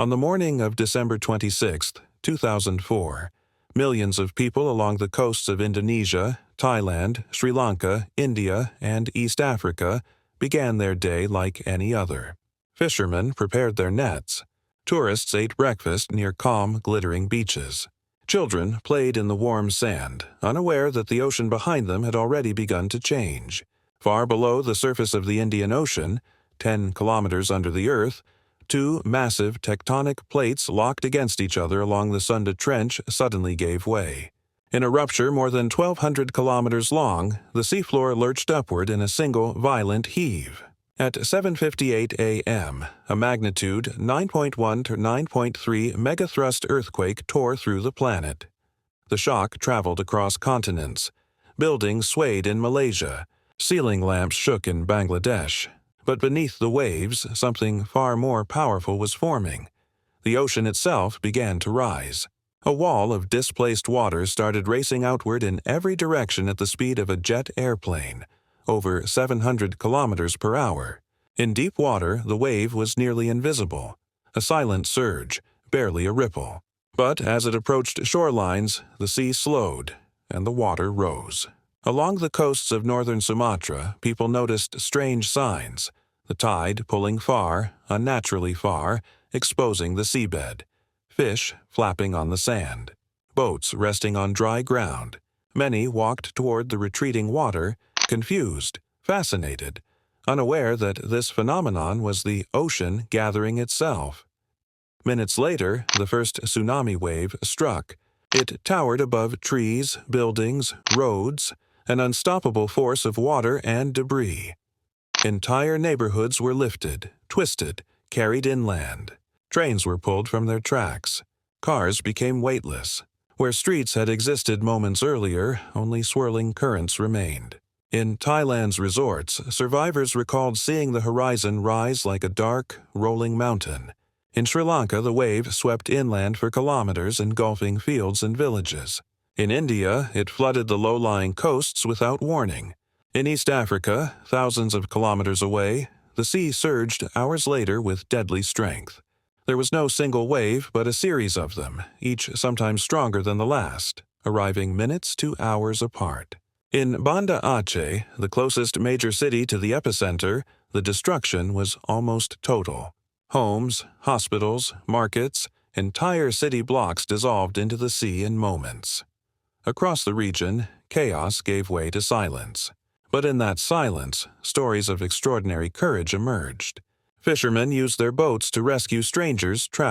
On the morning of December 26, 2004, millions of people along the coasts of Indonesia, Thailand, Sri Lanka, India, and East Africa began their day like any other. Fishermen prepared their nets. Tourists ate breakfast near calm, glittering beaches. Children played in the warm sand, unaware that the ocean behind them had already begun to change. Far below the surface of the Indian Ocean, 10 kilometers under the earth, two massive tectonic plates locked against each other along the Sunda Trench suddenly gave way. In a rupture more than 1,200 kilometers long, the seafloor lurched upward in a single violent heave. At 7:58 a.m., a magnitude 9.1 to 9.3 megathrust earthquake tore through the planet. The shock traveled across continents. Buildings swayed in Malaysia. Ceiling lamps shook in Bangladesh. But beneath the waves, something far more powerful was forming. The ocean itself began to rise. A wall of displaced water started racing outward in every direction at the speed of a jet airplane, over 700 kilometers per hour. In deep water, the wave was nearly invisible, a silent surge, barely a ripple. But as it approached shorelines, the sea slowed, and the water rose. Along the coasts of northern Sumatra, people noticed strange signs: the tide pulling far, unnaturally far, exposing the seabed, fish flapping on the sand, boats resting on dry ground. Many walked toward the retreating water, confused, fascinated, unaware that this phenomenon was the ocean gathering itself. Minutes later, the first tsunami wave struck. It towered above trees, buildings, roads, an unstoppable force of water and debris. Entire neighborhoods were lifted, twisted, carried inland. Trains were pulled from their tracks. Cars became weightless. Where streets had existed moments earlier, only swirling currents remained. In Thailand's resorts, survivors recalled seeing the horizon rise like a dark, rolling mountain. In Sri Lanka, the wave swept inland for kilometers, engulfing fields and villages. In India, it flooded the low-lying coasts without warning. In East Africa, thousands of kilometers away, the sea surged hours later with deadly strength. There was no single wave, but a series of them, each sometimes stronger than the last, arriving minutes to hours apart. In Banda Aceh, the closest major city to the epicenter, the destruction was almost total. Homes, hospitals, markets, entire city blocks dissolved into the sea in moments. Across the region, chaos gave way to silence. But in that silence, stories of extraordinary courage emerged. Fishermen used their boats to rescue strangers trapped